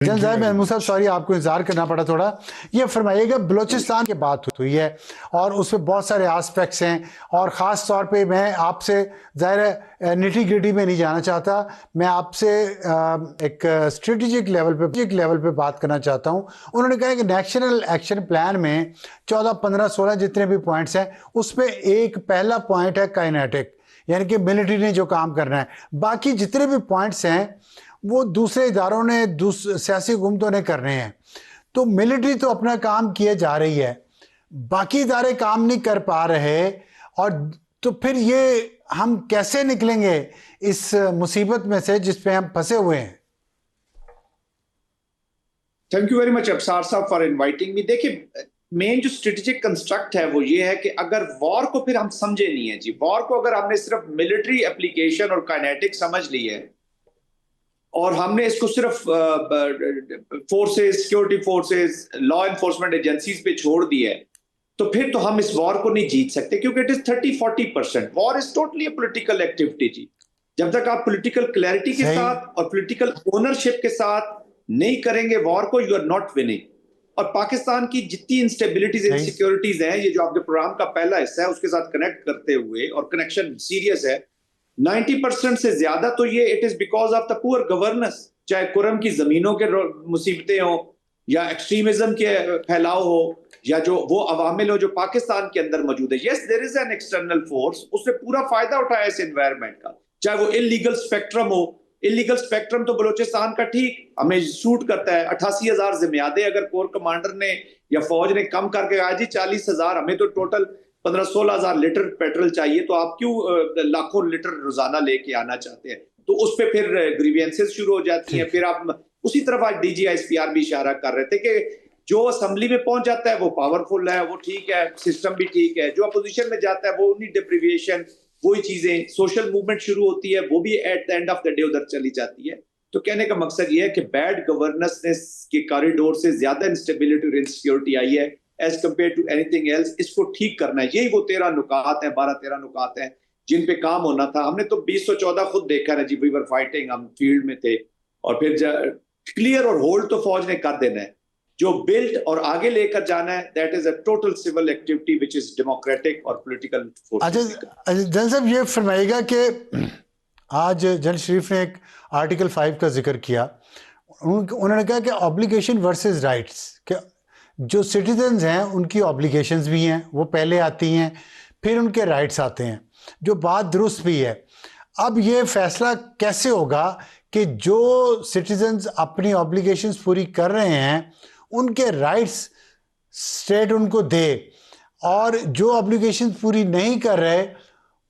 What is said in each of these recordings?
जल साहब महमूद साहब, सॉरी आपको इंतजार करना पड़ा थोड़ा। ये फरमाइएगा, बलूचिस्तान की बात हुई है और उसमें बहुत सारे एस्पेक्ट्स हैं और ख़ास तौर पे मैं आपसे ज़ाहिर निटी ग्रिटी में नहीं जाना चाहता, मैं आपसे एक स्ट्रेटेजिक लेवल पे बात करना चाहता हूँ। उन्होंने कहा कि नेशनल एक्शन प्लान में 14, 15, 16 जितने भी पॉइंट्स हैं उसमें एक पहला पॉइंट है काइनेटिक, यानी कि मिलिट्री ने जो काम करना है। बाकी जितने भी पॉइंट्स हैं वो दूसरे इदारों ने, सियासी हुकूमतों ने करने हैं। तो मिलिट्री तो अपना काम किए जा रही है, बाकी इदारे काम नहीं कर पा रहे, और तो फिर ये हम कैसे निकलेंगे इस मुसीबत में से जिस पे हम फंसे हुए हैं। थैंक यू वेरी मच अबसार साहब फॉर इनवाइटिंग मी। देखिए, मेन जो स्ट्रेटेजिक कंस्ट्रक्ट है वो ये है कि अगर वॉर को फिर हम समझे नहीं है जी, वॉर को अगर हमने सिर्फ मिलिट्री एप्लीकेशन और काइनेटिक समझ ली है और हमने इसको सिर्फ forces, security forces, law enforcement agencies पे छोड़ दिया है, तो फिर तो हम इस वॉर को नहीं जीत सकते, क्योंकि it is 30-40%। War is totally a political activity जी। जब तक आप पॉलिटिकल क्लैरिटी के साथ और पॉलिटिकल ओनरशिप के साथ नहीं करेंगे वॉर को, यू आर नॉट विनिंग। और पाकिस्तान की जितनी इंस्टेबिलिटीज, इनसिक्योरिटीज हैं, ये जो आपके प्रोग्राम का पहला हिस्सा है उसके साथ कनेक्ट करते हुए, और कनेक्शन सीरियस है, 90% से ज्यादा तो ये it is because of the poor governance. चाहे कुरम की जमीनों के मुसीबतें हो, या एक्सट्रीमिज्म के फैलाव हो, या जो वो अवामिल हो जो पाकिस्तान के अंदर मौजूद है। Yes, there is an external force, उसने पूरा फायदा उठाया इस एनवायरनमेंट का, चाहे वो इलीगल स्पेक्ट्रम हो। इलीगल स्पेक्ट्रम तो बलोचिस्तान का ठीक हमें सूट करता है। 88,000 जिम्मेदारे अगर कोर कमांडर ने या फौज ने कम करके कहा जी 40,000, हमें तो टोटल 15-16,000 लीटर पेट्रोल चाहिए, तो आप क्यों लाखों लीटर रोजाना लेके आना चाहते हैं? तो उस पर फिर ग्रीवियंसेस शुरू हो जाती हैं। फिर आप उसी तरफ आज DGISPR भी इशारा कर रहे थे कि जो असेंबली में पहुंच जाता है वो पावरफुल है, वो ठीक है, सिस्टम भी ठीक है। जो अपोजिशन में जाता है वो उन्हीं डिप्रीविएशन, वही चीजें, सोशल मूवमेंट शुरू होती है, वो भी at the end of the day उधर चली जाती है। तो कहने का मकसद ये है कि बैड गवर्नेंस के कॉरिडोर से ज्यादा इंस्टेबिलिटी और इनसिक्योरिटी आई है as compare to anything else. इसको ठीक करना है। यही वो 13 नुकात हैं, 12-13 नुकात हैं जिन पे काम होना था। हमने तो 2014 खुद देखा है जी, वी वर फाइटिंग, हम फील्ड में थे, और फिर क्लियर और होल्ड तो फौज ने कर देना है। जो बिल्ट और आगे लेकर जाना है, that is a total civil activity which is democratic और पॉलिटिकल फोर्सेस। अच्छा जनरल साहब, ये फरमाइएगा कि आज जनरल शरीफ ने एक आर्टिकल 5 का जिक्र किया। उन्होंने कहा कि ऑब्लिगेशन वर्सेस राइट्स, कि जो सिटीजन्स हैं उनकी ऑब्लिगेशंस भी हैं, वो पहले आती हैं, फिर उनके राइट्स आते हैं, जो बात दुरुस्त भी है। अब ये फैसला कैसे होगा कि जो सिटीजन्स अपनी ऑब्लिगेशंस पूरी कर रहे हैं उनके राइट्स स्टेट उनको दे, और जो ऑब्लिगेशंस पूरी नहीं कर रहे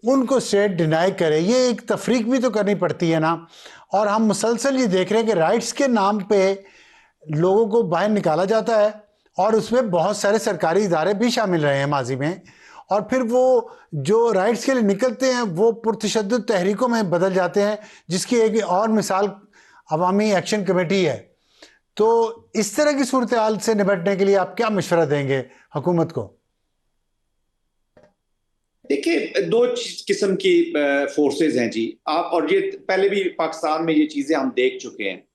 उनको स्टेट डिनाई करे? ये एक तफरीक भी तो करनी पड़ती है ना। और हम मुसलसल ये देख रहे हैं कि राइट्स के नाम पे लोगों को बाहर निकाला जाता है, और उसमें बहुत सारे सरकारी इदारे भी शामिल रहे हैं माजी में, और फिर वो जो राइट्स के लिए निकलते हैं वो पुरतशद्दुद तहरीकों में बदल जाते हैं, जिसकी एक और मिसाल अवामी एक्शन कमेटी है। तो इस तरह की सूरत हाल से निपटने के लिए आप क्या मशवरा देंगे हुकूमत को? देखिए, दो किस्म की फोर्सेस हैं जी आप, और ये पहले भी पाकिस्तान में ये चीजें हम देख चुके हैं।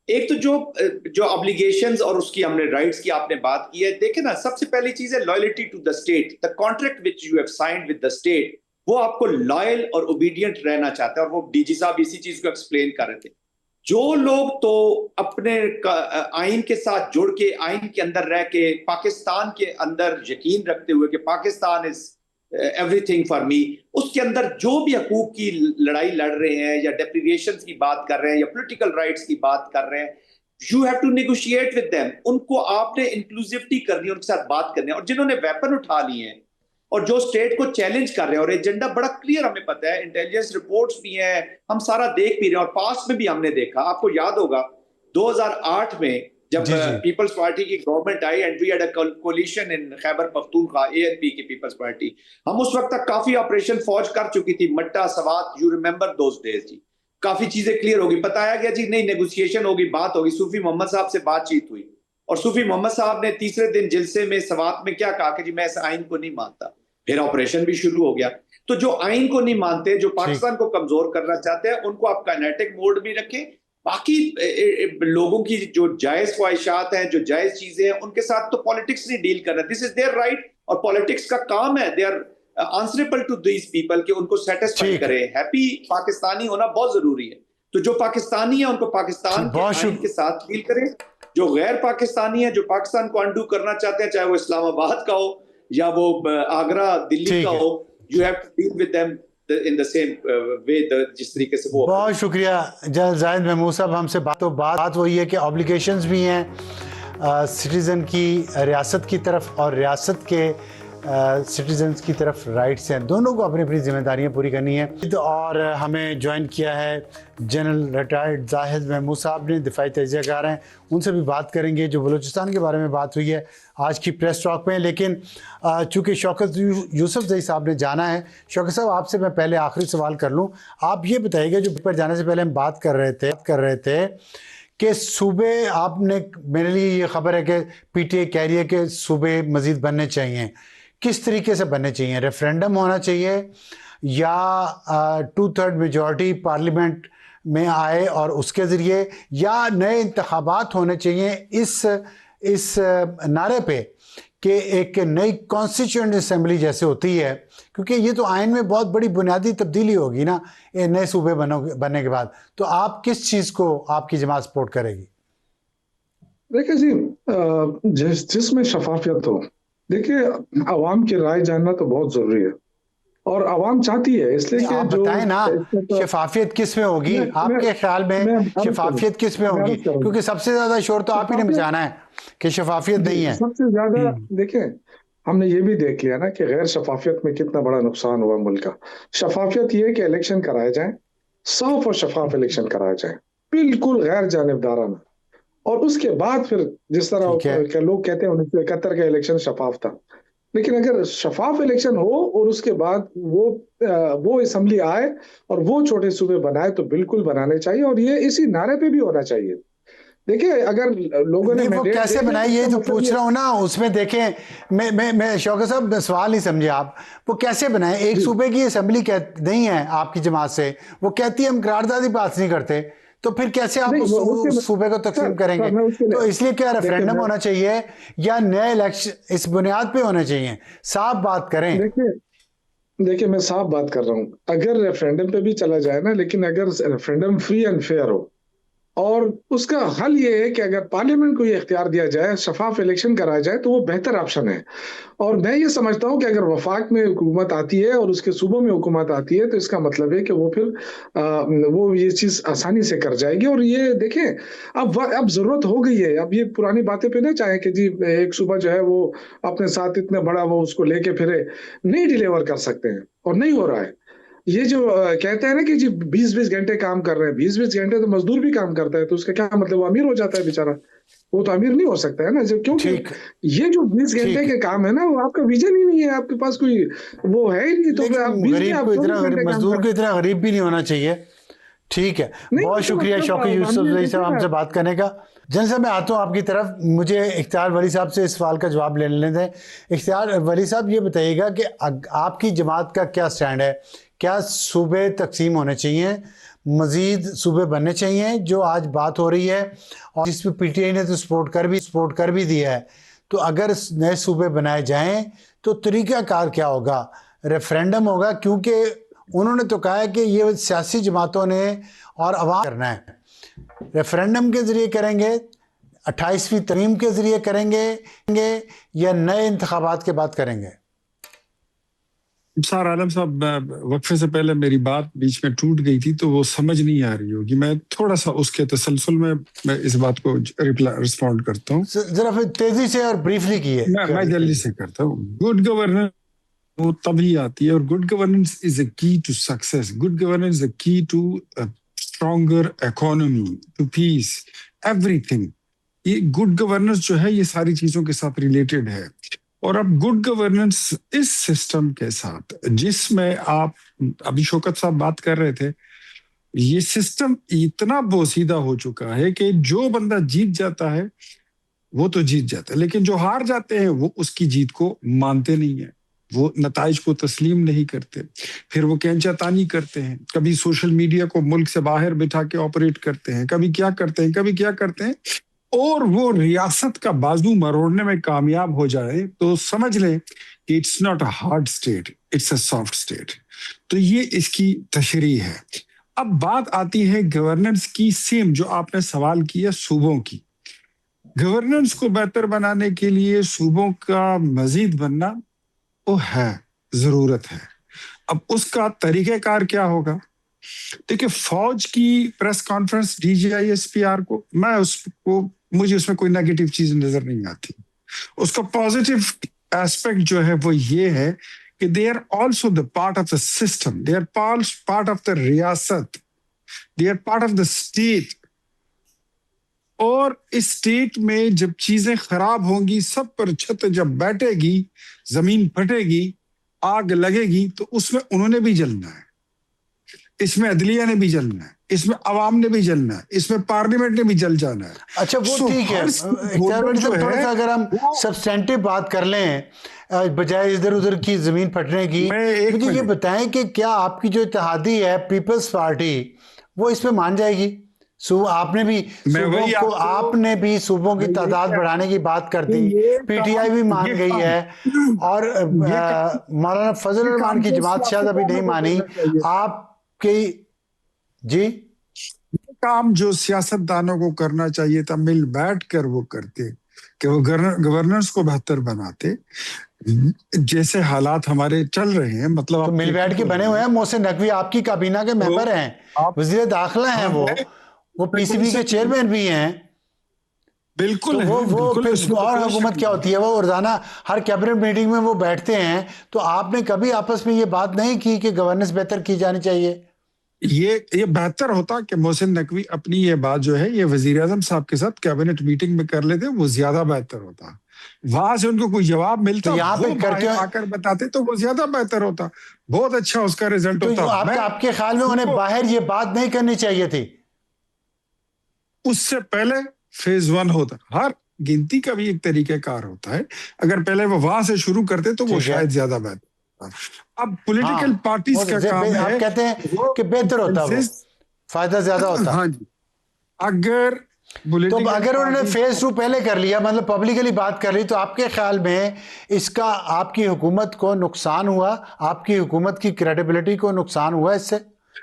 एक तो जो ऑब्लिगेशंस और उसकी हमने राइट्स की आपने बात की है। देखे ना, सबसे पहली चीज है loyalty to the state. The contract which you have signed with the state, वो आपको लॉयल और ओबीडियंट रहना चाहता है, और वो DG साहब इसी चीज को एक्सप्लेन कर रहे थे। जो लोग तो अपने आइन के साथ जुड़ के, आइन के अंदर रह के, पाकिस्तान के अंदर यकीन रखते हुए कि Pakistan is everything for me, उसके अंदर जो भी हकूक की लड़ाई लड़ रहे हैं, या डेप्रिविएशंस की बात कर रहे हैं, या पॉलिटिकल राइट्स की बात कर रहे हैं, you have to negotiate with them. उनको आपने इंक्लूसिविटी करनी है, उनके साथ बात करनी है। और जिन्होंने वेपन उठा लिए हैं और जो स्टेट को चैलेंज कर रहे हैं, और एजेंडा बड़ा क्लियर हमें पता है, इंटेलिजेंस रिपोर्ट्स भी हैं, हम सारा देख भी रहे हैं, और पास्ट में भी हमने देखा। आपको याद होगा 2008 में जब पीपल्स पार्टी की गवर्नमेंट आई, and we had a coalition in Khyber Pakhtunkhwa, ANP की पीपल्स पार्टी, हम उस वक्त तक काफी ऑपरेशन फौज कर चुकी थी, Matta, Swat, you remember those days जी। काफी चीजें क्लियर होगी, बताया गया जी नहीं, नेगोशिएशन होगी, बात होगी। सूफी मोहम्मद साहब से बातचीत हुई, और सूफी मोहम्मद साहब ने तीसरे दिन जिलसे में सवात में क्या कहा कि जी मैं इस आइन को नहीं मानता। फिर ऑपरेशन भी शुरू हो गया। तो जो आइन को नहीं मानते, जो पाकिस्तान को कमजोर करना चाहते हैं, उनको आप काइनेटिक मोड भी रखें, बाकी लोगों की जो जायज ख्वाहिशात हैं, जो जायज चीजें हैं, उनके साथ तो पॉलिटिक्स नहीं डील करना। दिस इज देयर राइट, और पॉलिटिक्स का काम है, they are answerable to these people कि उनको सेटिस्फाई करे। हैप्पी पाकिस्तानी होना बहुत जरूरी है। तो जो पाकिस्तानी है उनको पाकिस्तान के आइन के साथ डील करें, जो गैर पाकिस्तानी है, जो पाकिस्तान को अंडू करना चाहते हैं, चाहे वो इस्लामाबाद का हो या वो आगरा दिल्ली का हो, you have to deal with them in the same way, जिस तरीके से वो। बहुत शुक्रिया जनरल जाहिद महमूद साहब। हमसे बात वही है कि ऑब्लिगेशंस भी हैं सिटीज़न की रियासत की तरफ और रियासत के सिटीजन्स की तरफ राइट्स हैं, दोनों को अपनी अपनी जिम्मेदारियां पूरी करनी है। और हमें ज्वाइन किया है जनरल रिटायर्ड जाहिद महमूद साहब ने, दिफाई तजियाकार हैं, उनसे भी बात करेंगे जो बलूचिस्तान के बारे में बात हुई है आज की प्रेस टॉक में। लेकिन चूँकि शौकत यूसुफजई साहब ने जाना है, शौकत साहब आपसे मैं पहले आखिरी सवाल कर लूँ। आप ये बताइएगा, जो पर जाने से पहले हम बात कर रहे थे कि सूबे, आपने, मेरे लिए ये खबर है कि पीटीआई कह रही है कि सूबे मज़ीद बनने चाहिए। किस तरीके से बनने चाहिए? रेफरेंडम होना चाहिए या 2/3 मेजॉरिटी पार्लियामेंट में आए और उसके ज़रिए, या नए इंतखाबात होने चाहिए इस नारे पे कि एक नई कॉन्स्टिट्यूएंट असेंबली जैसे होती है, क्योंकि ये तो आइन में बहुत बड़ी बुनियादी तब्दीली होगी ना ये नए सूबे बनने के बाद। तो आप किस चीज़ को आपकी जमात सपोर्ट करेगी? देखिए जी, जिसमें शफाफियत हो, देखिए आवाम की राय जानना तो बहुत जरूरी है और आवाम चाहती है, इसलिए कि आप बताएं ना शफाफियत किस में होगी आपके ख्याल में? शफाफियत किस में होगी? क्योंकि सबसे ज्यादा शोर तो आप ही ने मचाना है कि शफाफियत नहीं है। सबसे ज्यादा देखिए, हमने ये भी देख लिया ना कि गैर शफाफियत में कितना बड़ा नुकसान हुआ मुल्क का। शफाफियत ये है कि इलेक्शन कराए जाए, साफ और शफाफ इलेक्शन कराए जाए, बिल्कुल गैर जानिबदाराना, और उसके बाद फिर जिस तरह लोग कहते हैं 1971 का इलेक्शन शफाफ था, लेकिन अगर शफाफ इलेक्शन हो और उसके बाद वो असेंबली आए और वो छोटे सूबे बनाए तो बिल्कुल बनाने चाहिए, और ये इसी नारे पे भी होना चाहिए। देखिए अगर लोगों ने वो कैसे बनाई ये तो पूछ रहा हूँ ना, उसमें देखें मैं शौकत साहब सवाल नहीं समझे आप। वो कैसे बनाए? एक सूबे की असेंबली नहीं है आपकी जमात से, वो कहती है हम करारदादी पास नहीं करते, तो फिर कैसे आप उस सूबे को तकसीम करेंगे? तो इसलिए क्या रेफरेंडम होना चाहिए या नए इलेक्शन इस बुनियाद पे होने चाहिए? साफ बात करें। देखिए मैं साफ बात कर रहा हूँ, अगर रेफरेंडम पे भी चला जाए ना, लेकिन अगर रेफरेंडम फ्री एंड फेयर हो, और उसका हल ये है कि अगर पार्लियामेंट को ये इख्तियार दिया जाए, शफाफ इलेक्शन कराया जाए, तो वो बेहतर ऑप्शन है। और मैं ये समझता हूँ कि अगर वफाक में हुकूमत आती है और उसके सूबों में हुकूमत आती है, तो इसका मतलब है कि वो फिर वो ये चीज आसानी से कर जाएगी। और ये देखें, अब जरूरत हो गई है, अब ये पुरानी बातें पे ना चाहे कि जी एक सूबा जो है वो अपने साथ इतना बड़ा वो उसको लेके फिरे, नहीं डिलीवर कर सकते हैं और नहीं हो रहा है। ये जो कहते हैं ना कि जी 20-20 घंटे काम कर रहे हैं, 20-20 घंटे तो मजदूर भी काम करता है, तो उसका क्या मतलब? वो अमीर हो जाता है बेचारा? वो तो अमीर नहीं हो सकता है ना, जब क्योंकि ये जो 20 घंटे के काम है ना, वो आपका विजन ही नहीं है, आपके पास कोई वो है ही नहीं, तो आप मजदूर को इतना गरीब भी नहीं होना चाहिए। ठीक है, बहुत शुक्रिया शौकत यूसुफजई साहब हमसे बात करने का। जनरल साहब मैं आता हूँ आपकी तरफ, मुझे इख्तियार वली साहब से इस सवाल का जवाब लेने दें। इख्तियार वली साहब ये बताइएगा कि आपकी जमात का क्या स्टैंड है? क्या सूबे तकसीम होने चाहिए, मज़ीद सूबे बनने चाहिए जो आज बात हो रही है, और जिस पर पीटीआई ने तो सपोर्ट कर भी दिया है, तो अगर नए सूबे बनाए जाएं तो तरीक़ाकार क्या होगा? रेफरेंडम होगा, क्योंकि उन्होंने तो कहा है कि ये सियासी जमातों ने और अवाम करना है। रेफरेंडम के ज़रिए करेंगे, 28वीं तरमीम के ज़रिए करेंगे या नए इंतखाबात के बाद करेंगे? सार आलम साहब, वक्फे से पहले मेरी बात बीच में टूट गई थी, तो वो समझ नहीं आ रही होगी। मैं थोड़ा सा उसके तसलसल में मैं इस बात को रिस्पॉन्ड करता हूँ। जरा फिर तेजी से और ब्रीफली कीजिए। मैं जल्दी से करता हूँ। गुड गवर्नेंस वो तभी आती है, और good governance is a key to success. Good governance is a key to stronger economy, to peace, everything. ये गुड गवर्नेंस जो है ये सारी चीजों के साथ रिलेटेड है। और अब गुड गवर्नेंस इस सिस्टम के साथ जिसमें आप अभी शौकत साहब बात कर रहे थे, ये सिस्टम इतना बोसीदा हो चुका है कि जो बंदा जीत जाता है, वो तो जीत जाता है, लेकिन जो हार जाते हैं वो उसकी जीत को मानते नहीं है। वो नताइज को तस्लीम नहीं करते, फिर वो कैंचातानी करते हैं, कभी सोशल मीडिया को मुल्क से बाहर बिठा के ऑपरेट करते हैं, कभी क्या करते हैं, कभी क्या करते हैं, और वो रियासत का बाजू मरोड़ने में कामयाब हो जाए तो समझ लें कि it's not a hard state, it's a soft state. तो ये इसकी तशरीह है। अब बात आती है गवर्नेंस की, सेम जो आपने सवाल किया सूबों की। गवर्नेंस को बेहतर बनाने के लिए सूबों का मजीद बनना वो है, जरूरत है। अब उसका तरीक़ेकार क्या होगा? देखिए, फौज की प्रेस कॉन्फ्रेंस DGISPR को, मुझे उसमें कोई नेगेटिव चीज नजर नहीं आती। उसका पॉजिटिव एस्पेक्ट जो है वो ये है कि they are also the part of the system, they are part of the रियासत, they are part of the state. और इस स्टेट में जब चीजें खराब होंगी, सब पर छत जब बैठेगी, जमीन फटेगी, आग लगेगी, तो उसमें उन्होंने भी जलना है, इसमें अदलिया ने भी जलना है, इसमें अवाम ने भी जलना है, इसमें पार्लियामेंट ने भी जल जाना है। अच्छा, वो ठीक है। थोड़ा सा अगर हम सब्सटेंटिव बात कर लें बजाय इधर उधर की जमीन फटने की, मुझे ये बताएं कि क्या आपकी जो इत्तेहादी है पीपल्स पार्टी, वो इस पे मान जाएगी? आपने भी सूबों की तादाद बढ़ाने की बात कर दी, PTI भी मान गई है, और मौलाना फजल रहमान की जमात शायद अभी नहीं मानी। आपके जी काम जो सियासतदानों को करना चाहिए था, मिल बैठ कर वो करते, कि वो गवर्नेंस को बेहतर बनाते। जैसे हालात हमारे चल रहे हैं, मतलब तो मिल बैठ के बने हुए हैं। मोहसिन नकवी आपकी काबीना के मेंबर हैं, वजीर दाखिला हैं, वो PCB के चेयरमैन भी हैं। बिल्कुल तो और हुकूमत क्या होती है, वो रोजाना हर कैबिनेट मीटिंग में वो बैठते हैं। तो आपने कभी आपस में ये बात नहीं की कि गवर्नेंस बेहतर की जानी चाहिए? ये बेहतर होता कि मोहसिन नकवी अपनी ये बात जो है ये वजीर आजम साहब के साथ कैबिनेट मीटिंग में कर लेते, वो ज्यादा बेहतर होता। वहां से उनको कोई जवाब मिलता, तो यहाँ पे करके आकर बताते तो वो ज्यादा बेहतर होता, बहुत अच्छा उसका रिजल्ट तो होता। आपके ख्याल में उन्हें बाहर ये बात नहीं करनी चाहिए थी? उससे पहले फेज 1 होता, हर गिनती का भी एक तरीकेकार होता है। अगर पहले वो वहां से शुरू करते तो वो शायद ज्यादा बेहतर। अब पॉलिटिकल पार्टीज का काम है, आप कहते हैं कि बेहतर होता, वो फायदा ज्यादा होता। हाँ जी, अगर उन्होंने फेज 2 पहले कर लिया, मतलब पब्लिकली बात कर ली, तो आपके ख्याल में इसका आपकी हुकूमत को नुकसान हुआ, आपकी हुकूमत की क्रेडिबिलिटी को नुकसान हुआ इससे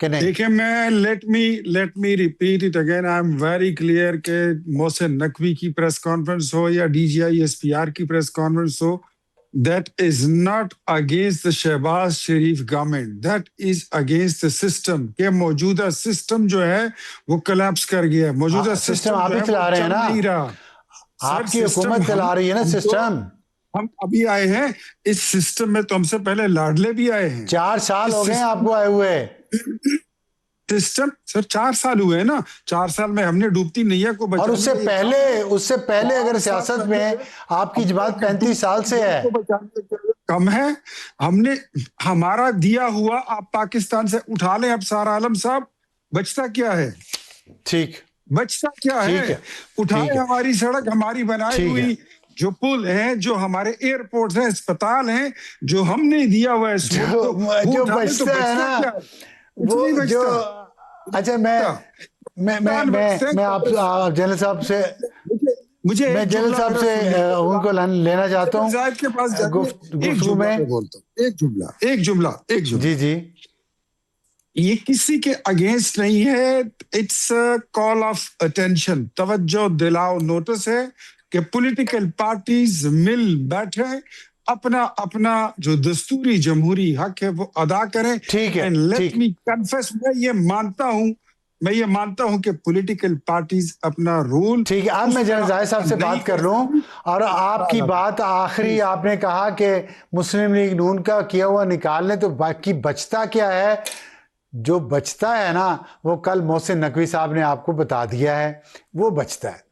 कि नहीं? देखिए, मैं let me repeat it again, I am very clear के मोहसिन नकवी की प्रेस कॉन्फ्रेंस हो या DGISPR की प्रेस कॉन्फ्रेंस हो, that is not against the Shahbaz Sharif government, that is against the system। के मौजूदा सिस्टम जो है वो कोलैप्स कर गया। मौजूदा सिस्टम आप ही चला रहे हैं ना, नहीं रहा, आपकी हुकूमत चला रही है ना सिस्टम। हम अभी आए हैं इस सिस्टम में, तो हमसे पहले लाडले भी आए हैं। 4 साल हो गए आपको आए हुए। सिस्टम सर 4 साल हुए हैं ना, 4 साल में हमने डूबती नैया को बचाया। और उससे पहले अगर सियासत में आपकी जमात 35 साल से है, कम है। हमने हमारा दिया हुआ आप पाकिस्तान से उठा लें अब सारा आलम साहब, बचता क्या है? ठीक, बचता क्या है? उठाए हमारी सड़क, हमारी बनाई हुई जो पुल हैं, जो हमारे एयरपोर्ट हैं, अस्पताल हैं, जो हमने दिया हुआ है, जो बचता है ना वो जो। अच्छा, मैं आप जनरल साहब से उनको लेना चाहता हूँ गुफ्तगू में। एक जुमला जी, ये किसी के अगेंस्ट नहीं है, इट्स कॉल ऑफ अटेंशन, तवज्जो दिलाओ नोटिस है कि पॉलिटिकल पार्टीज मिल बैठे, अपना अपना जो दस्तूरी जमहूरी हक है वो अदा करें। ठीक है, लेट मी कन्फेस, मैं ये मानता हूं कि पॉलिटिकल पार्टीज अपना रोल। ठीक है, अब मैं जनरल जाहिद साहब से बात कर लूं, और आपकी बात आखिरी आपने कहा कि मुस्लिम लीग नून का किया हुआ निकाल लें, तो बाकी बचता क्या है? जो बचता है ना, वो कल मोहसिन नकवी साहब ने आपको बता दिया है, वो बचता है।